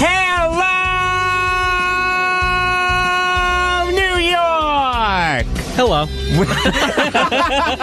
Hello, New York! Hello.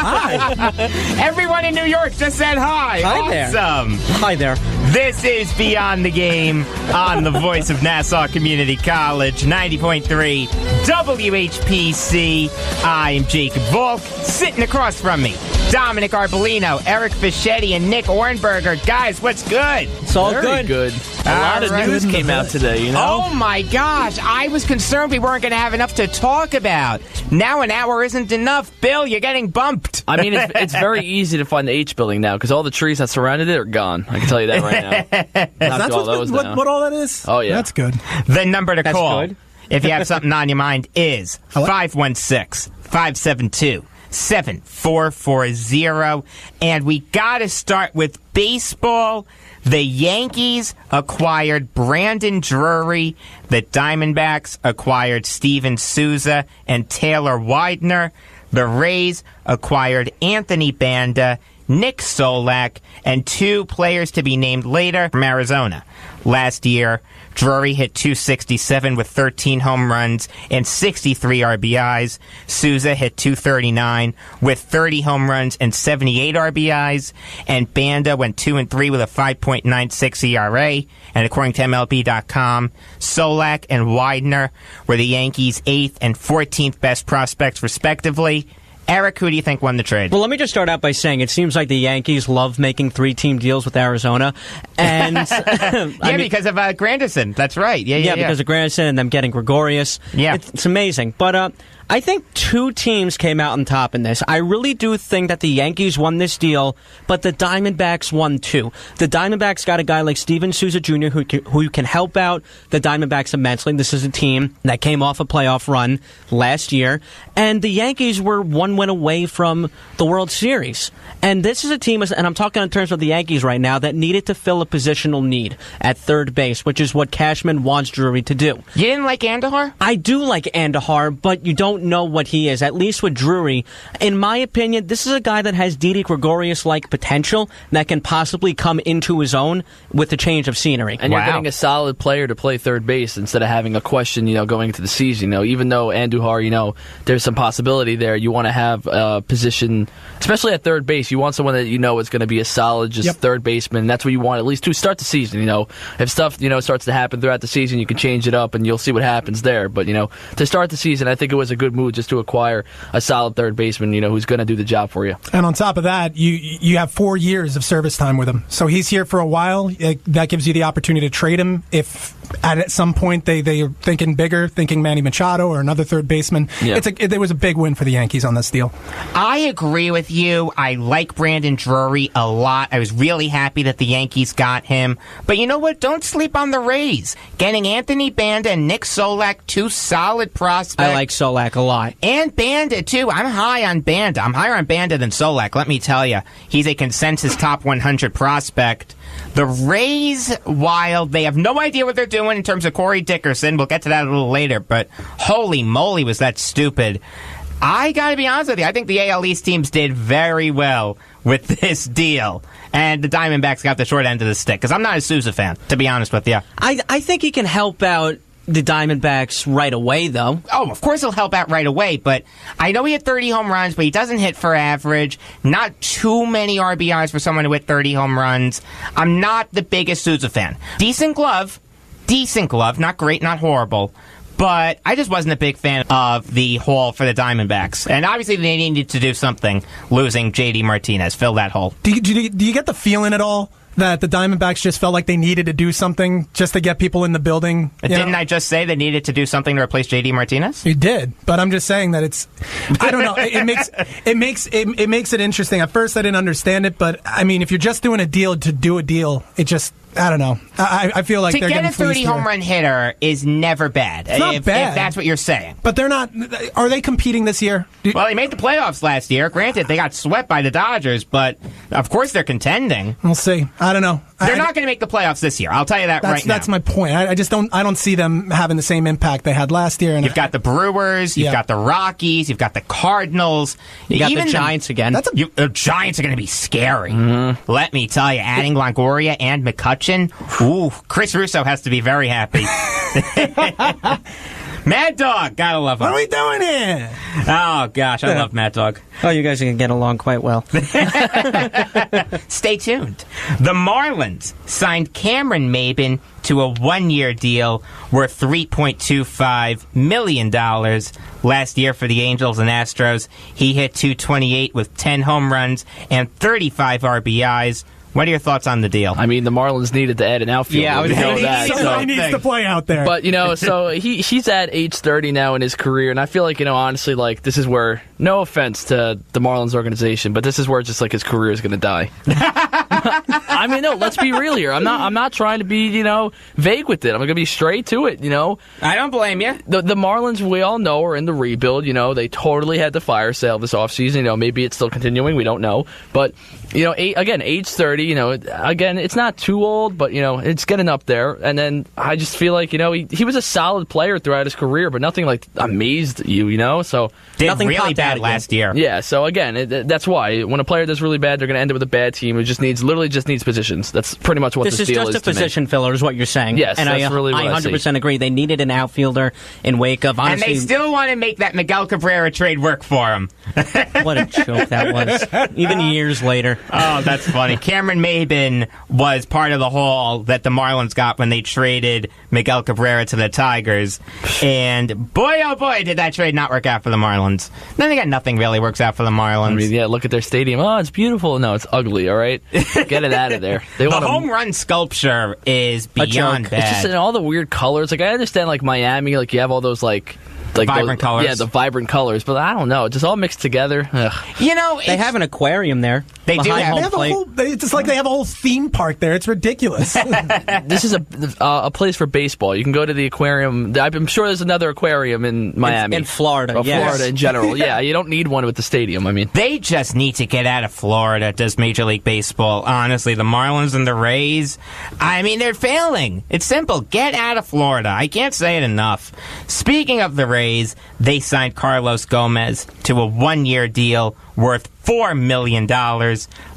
Hi. Everyone in New York just said hi. Hi Awesome. there. Hi there. This is Beyond the Game on the voice of Nassau Community College, 90.3 WHPC. I'm Jacob Volk. Sitting across from me, Dominic Arbolino, Eric Fischetti, and Nick Ohrnberger. Guys, what's good? It's all Very good. A lot of news came out today, you know? Oh, my gosh. I was concerned we weren't going to have enough to talk about. Now an hour isn't enough. Bill, you're getting bumped. I mean, it's very easy to find the H building now because all the trees that surrounded it are gone. I can tell you that right now. That's what all that is? Oh, yeah. That's good. The number to That's call, good. if you have something on your mind, is 516-572-7440. And we got to start with baseball. The Yankees acquired Brandon Drury. The Diamondbacks acquired Steven Souza and Taylor Widener. The Rays acquired Anthony Banda, Nick Solak, and two players to be named later from Arizona. Last year, Drury hit .267 with 13 home runs and 63 RBIs. Souza hit .239 with 30 home runs and 78 RBIs. And Banda went 2-3 with a 5.96 ERA. And according to MLB.com, Solak and Widener were the Yankees' 8th and 14th best prospects, respectively. Eric, who do you think won the trade? Well, let me just start out by saying it seems like the Yankees love making three-team deals with Arizona. And because of Granderson. That's right. Yeah, because of Granderson and them getting Gregorius. Yeah. It's amazing. But I think two teams came out on top in this. I really do think that the Yankees won this deal, but the Diamondbacks won too. The Diamondbacks got a guy like Steven Souza Jr. who can help out the Diamondbacks immensely. This is a team that came off a playoff run last year, and the Yankees were one win away from the World Series. And this is a team, and I'm talking in terms of the Yankees right now, that needed to fill a positional need at third base, which is what Cashman wants Drury to do. You didn't like Andahar? I do like Andahar, but you don't know what he is, at least with Drury. In my opinion, this is a guy that has Didi Gregorius-like potential that can possibly come into his own with a change of scenery. And you're getting a solid player to play third base instead of having a question, going into the season. Even though Andujar, there's some possibility there, you want to have a position, especially at third base. You want someone that is going to be a solid third baseman. That's what you want, at least to start the season. If stuff, starts to happen throughout the season, you can change it up and you'll see what happens there. But, to start the season, I think it was a good move just to acquire a solid third baseman, who's going to do the job for you. And on top of that, you have 4 years of service time with him. So he's here for a while. That gives you the opportunity to trade him if at some point they're thinking bigger, thinking Manny Machado or another third baseman. Yeah. It was a big win for the Yankees on this deal. I agree with you. I like Brandon Drury a lot. I was really happy that the Yankees got him. But you know what? Don't sleep on the Rays. Getting Anthony Banda and Nick Solak, two solid prospects. I like Solak a lot. And Banda, too. I'm high on Banda. I'm higher on Banda than Solak, let me tell you. He's a consensus top 100 prospect. The Rays, while they have no idea what they're doing in terms of Corey Dickerson, we'll get to that a little later, but holy moly was that stupid. I gotta be honest with you, I think the AL East teams did very well with this deal. And the Diamondbacks got the short end of the stick, because I'm not a Souza fan, to be honest with you. I think he can help out the Diamondbacks right away, though. Oh, of course he'll help out right away, but I know he had 30 home runs, but he doesn't hit for average. Not too many RBIs for someone who hit 30 home runs. I'm not the biggest Souza fan. Decent glove, not great, not horrible. But I just wasn't a big fan of the haul for the Diamondbacks. And obviously they needed to do something, losing J.D. Martinez, fill that hole. Do you get the feeling at all that the Diamondbacks just felt like they needed to do something just to get people in the building? Didn't I just say they needed to do something to replace J.D. Martinez? You did, but I'm just saying that it's, I don't know, it makes it interesting. At first I didn't understand it, but I mean, if you're just doing a deal to do a deal, it just, I don't know. I feel like they're getting fleeced. To get a 30 home run hitter is never bad. It's not bad. If that's what you're saying. But they're not. Are they competing this year? Well, they made the playoffs last year. Granted, they got swept by the Dodgers, but of course they're contending. We'll see. I don't know. They're not going to make the playoffs this year. I'll tell you that right now. That's my point. I just don't see them having the same impact they had last year. And you've got the Brewers, you've got the Rockies, you've got the Cardinals. You got the Giants again. The Giants are going to be scary. Mm-hmm. Let me tell you, adding Longoria and McCutchen, ooh, Chris Russo has to be very happy. Mad Dog, gotta love him. What are we doing here? Oh, gosh, I love Mad Dog. Oh, you guys are going to get along quite well. Stay tuned. The Marlins signed Cameron Maben to a one-year deal worth $3.25 million. Last year for the Angels and Astros, he hit .228 with 10 home runs and 35 RBIs. What are your thoughts on the deal? I mean, the Marlins needed to add an outfielder. Yeah, I was know that. Somebody needs to play out there. But, so he's at age 30 now in his career, and I feel like, honestly, like, this is where, no offense to the Marlins organization, but this is where just, like, his career is going to die. I mean, no, let's be real here. I'm not trying to be, vague with it. I'm going to be straight to it, I don't blame you. The Marlins, we all know, are in the rebuild. They totally had the fire sale this offseason. Maybe it's still continuing. We don't know. But, again, age 30, again, it's not too old, but, it's getting up there. And then I just feel like, he was a solid player throughout his career, but nothing, like, amazed you, So did nothing really bad last year. Yeah, so again, that's why. When a player does really bad, they're going to end up with a bad team who literally just needs positions. That's pretty much what this deal is. This is just a position filler, is what you're saying. Yes, and that's really what I 100% agree. They needed an outfielder in wake of, honestly. And they still want to make that Miguel Cabrera trade work for him. What a joke that was. Even years later. Oh, that's funny. Cameron Maben was part of the haul that the Marlins got when they traded Miguel Cabrera to the Tigers. And boy, oh boy, did that trade not work out for the Marlins. Then they got nothing really works out for the Marlins. I mean, yeah, look at their stadium. Oh, it's beautiful. No, it's ugly, all right? Get it out of there. The home run sculpture is beyond bad. It's just in all the weird colors. Like, I understand, like, Miami, like, you have all those, like vibrant colors. Yeah, the vibrant colors. But I don't know. It just all mixed together. Ugh. They have an aquarium there. They do have it's just like they have a whole theme park there. It's ridiculous. This is a place for baseball. You can go to the aquarium. I'm sure there's another aquarium in Miami. In Florida, yes. Florida in general. Yeah, you don't need one with the stadium. I mean, they just need to get out of Florida, does Major League Baseball. Honestly, the Marlins and the Rays, I mean, they're failing. It's simple. Get out of Florida. I can't say it enough. Speaking of the Rays, they signed Carlos Gomez to a one-year deal worth $4 million.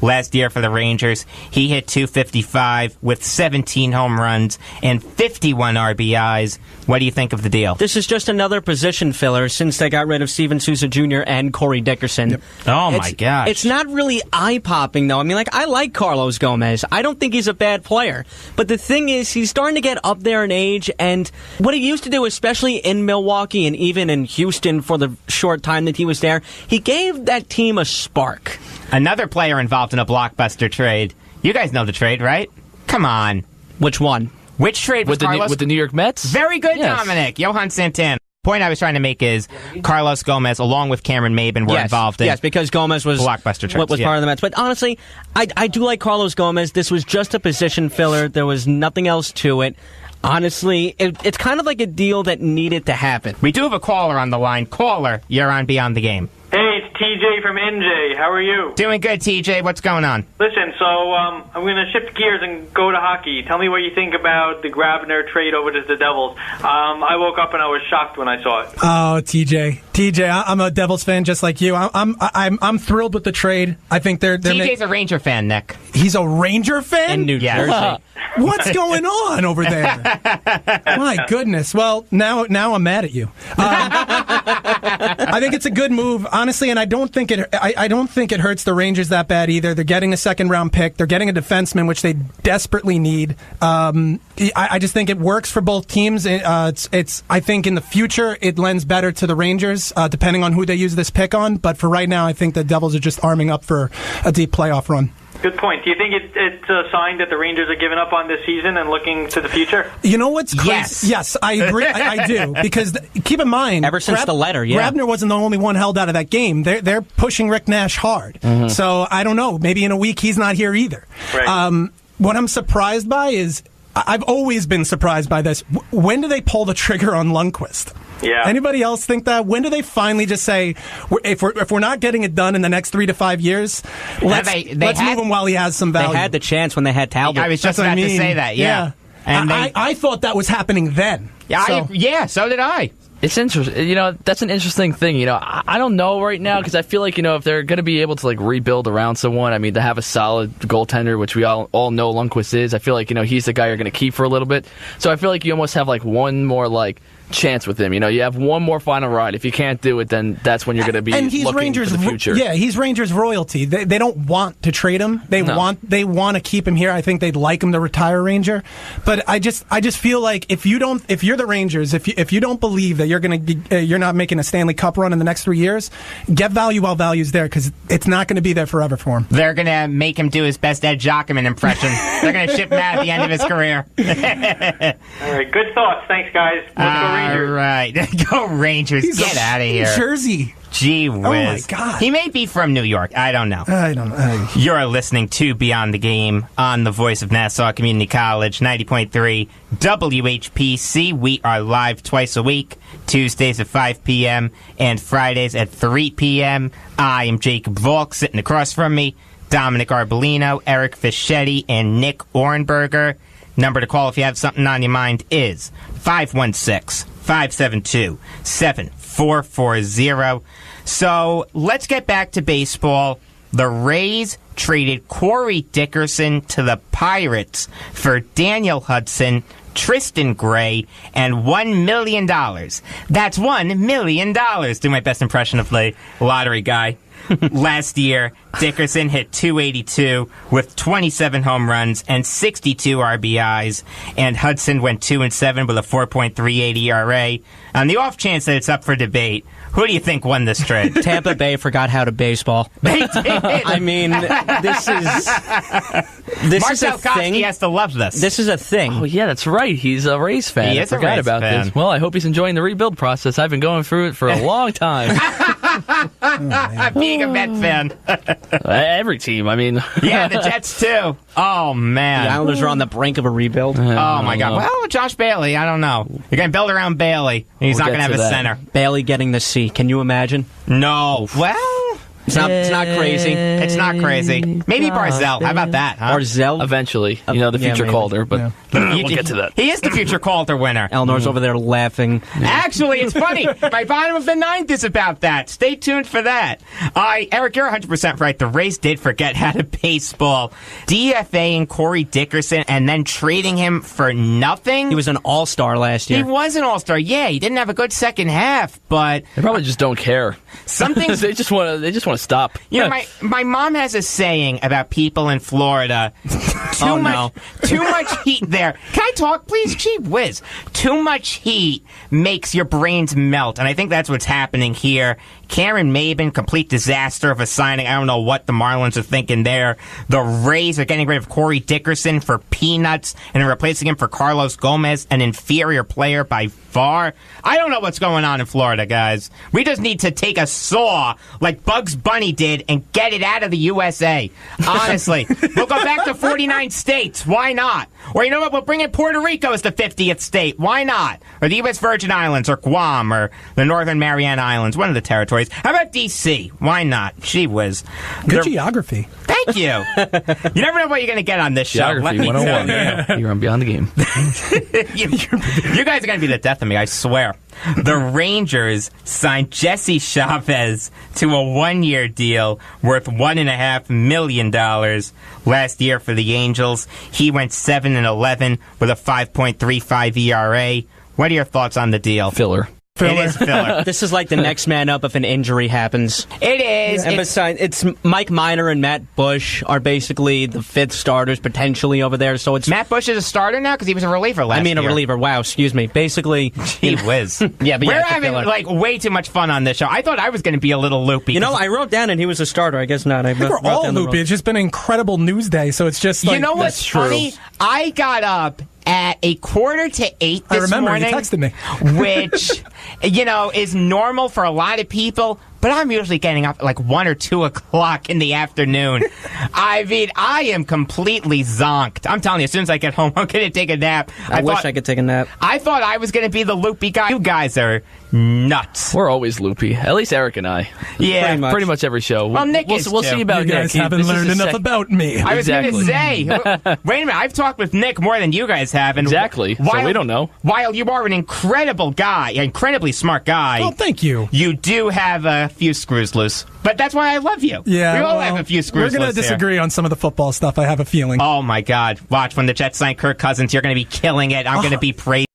Last year for the Rangers, he hit .255 with 17 home runs and 51 RBIs. What do you think of the deal? This is just another position filler since they got rid of Steven Souza Jr. and Corey Dickerson. Yep. Oh, my gosh. It's not really eye-popping, though. I mean, I like Carlos Gomez. I don't think he's a bad player. But the thing is, he's starting to get up there in age, and what he used to do, especially in Milwaukee and even in Houston for the short time that he was there, he gave that team a spark. Another player involved in a blockbuster trade. You guys know the trade, right? Come on. Which one? Which trade was Carlos? With the New York Mets? Very good, yes. Dominic. Johan Santana. The point I was trying to make is Carlos Gomez, along with Cameron Maben, were involved in. Yes, because Gomez was blockbuster trades. Was part of the Mets. But honestly, I do like Carlos Gomez. This was just a position filler. There was nothing else to it. Honestly, it's kind of like a deal that needed to happen. We do have a caller on the line. Caller, you're on Beyond the Game. Hey, it's TJ from NJ. How are you? Doing good, TJ. What's going on? Listen, so I'm going to shift gears and go to hockey. Tell me what you think about the Grabner trade over to the Devils. I woke up and I was shocked when I saw it. Oh, TJ, I'm a Devils fan just like you. I'm thrilled with the trade. I think they're TJ's a Ranger fan, Nick. He's a Ranger fan? In New Jersey. What's going on over there? My goodness. Well, now I'm mad at you. I think it's a good move, honestly, and I don't think it hurts the Rangers that bad either. They're getting a second-round pick. They're getting a defenseman, which they desperately need. I just think it works for both teams. I think in the future it lends better to the Rangers, depending on who they use this pick on. But for right now, I think the Devils are just arming up for a deep playoff run. Good point. Do you think it's a sign that the Rangers are giving up on this season and looking to the future? You know what's crazy? Yes, I agree. I do. Because keep in mind, ever since the letter, Grabner wasn't the only one held out of that game. They're pushing Rick Nash hard. Mm-hmm. So I don't know. Maybe in a week he's not here either. Right. What I'm surprised by is I've always been surprised by this. When do they pull the trigger on Lundqvist? Yeah. Anybody else think that? When do they finally just say, if we're not getting it done in the next 3 to 5 years, let's move him while he has some value? They had the chance when they had Talbot. I was just about to say that, yeah. And I thought that was happening then. Yeah, so did I. It's interesting. That's an interesting thing. I don't know right now because I feel like, if they're going to be able to rebuild around someone, I mean, to have a solid goaltender, which we all know Lundqvist is, I feel like, he's the guy you're going to keep for a little bit. So I feel like you almost have one more chance with him. You have one more final ride. If you can't do it, then that's when you're going to be looking for the future. Yeah, he's Rangers royalty. They don't want to trade him. They want to keep him here. I think they'd like him to retire Ranger. But I just feel like if you're the Rangers, if you don't believe that you're not making a Stanley Cup run in the next 3 years, get value while value's there, because it's not going to be there forever for him. They're going to make him do his best Ed Jockerman impression. They're going to ship him out at the end of his career. All right, good thoughts. Thanks, guys. Let's go Rangers. All right. Go Rangers. Get out of here. Jersey. Gee whiz. Oh, my God. He may be from New York. I don't know. You're listening to Beyond the Game on the voice of Nassau Community College, 90.3 WHPC. We are live twice a week, Tuesdays at 5 p.m. and Fridays at 3 p.m. I am Jacob Volk. Sitting across from me, Dominic Arbolino, Eric Fischetti, and Nick Ohrnberger. Number to call if you have something on your mind is 516-572-7440. So let's get back to baseball. The Rays traded Corey Dickerson to the Pirates for Daniel Hudson, Tristan Gray, and $1 million. That's $1 million. Do my best impression of the lottery guy. Last year, Dickerson hit .282 with 27 home runs and 62 RBIs, and Hudson went 2-7 with a 4.38 ERA. On the off chance that it's up for debate, who do you think won this trade? Tampa Bay forgot how to baseball. They did. I mean, this is a thing. He has to love this. This is a thing. Oh, yeah, that's right. He's a Rays fan. He I is a forgot Rays about fan. this. Well, I hope he's enjoying the rebuild process. I've been going through it for a long time. Being a Met fan. Every team, I mean. Yeah, the Jets too. Oh, man. The Islanders are on the brink of a rebuild. Oh, my God. Well, Josh Bailey, I don't know. You're going to build around Bailey. He's not going to have a center. Bailey getting the C. Can you imagine? No. Well, it's not crazy. It's not crazy. Maybe Barzell. How about that, huh? Barzell? Eventually. The future Calder, but we'll get to that. He is the future Calder winner. Eleanor's over there laughing. Actually, it's funny. My bottom of the ninth is about that. Stay tuned for that. Eric, you're 100% right. The Rays did forget how to baseball. DFAing Corey Dickerson and then trading him for nothing. He was an all-star last year. He was an all-star. Yeah, he didn't have a good second half, but they probably just don't care. Something they just want to stop. My mom has a saying about people in Florida. Too much heat there. Can I talk, please? Gee whiz. Too much heat makes your brains melt, and I think that's what's happening here. Cameron Maven, complete disaster of a signing. I don't know what the Marlins are thinking there. The Rays are getting rid of Corey Dickerson for peanuts and replacing him for Carlos Gomez, an inferior player by far. I don't know what's going on in Florida, guys. We just need to take a saw like Bugs Bunny did and get it out of the USA. Honestly. We'll go back to 49 states. Why not? Or you know what? We'll bring in Puerto Rico as the 50th state. Why not? Or the U.S. Virgin Islands or Guam or the Northern Mariana Islands. One of the territories. How about D.C.? Why not? Gee whiz. Good geography. Thank you. You never know what you're going to get on this show. Geography 101. You're on Beyond the Game. You guys are going to be the death of me, I swear. The Rangers signed Jesse Chavez to a 1-year deal worth $1.5 million last year for the Angels. He went 7-11 with a 5.35 ERA. What are your thoughts on the deal? Filler. It is filler. This is like the next man up if an injury happens. It is. And besides, it's Mike Minor and Matt Bush are basically the fifth starters potentially over there. So it's Matt Bush is a starter now because he was a reliever last year. a reliever. Wow, excuse me. Basically, he whiz. Yeah, but we're having way too much fun on this show. I thought I was going to be a little loopy. I wrote down and he was a starter. I guess not. We're all loopy. It's just been an incredible Newsday, so it's just like, you know what's funny? I got up at 7:45 this I remember, morning. you texted me. Which, is normal for a lot of people. but I'm usually getting up at like 1 or 2 o'clock in the afternoon. I mean, I am completely zonked. I'm telling you, as soon as I get home, I'm going to take a nap. I wish I could take a nap. I thought I was going to be the loopy guy. You guys are nuts. We're always loopy. At least Eric and I. Yeah, pretty much every show. Well, Nick is we'll too. see about You guys Nick. haven't This is learned his enough about me. I was going to Exactly. say, wait a minute, I've talked with Nick more than you guys have. And Exactly. So we don't know. While you are an incredible guy, incredibly smart guy, Oh, thank you. you do have a few screws loose. But that's why I love you. Yeah, we all well, have a few screws We're going loose to here. disagree on some of the football stuff, I have a feeling. Oh, my God. Watch, when the Jets sign Kirk Cousins, you're going to be killing it. I'm going to be praising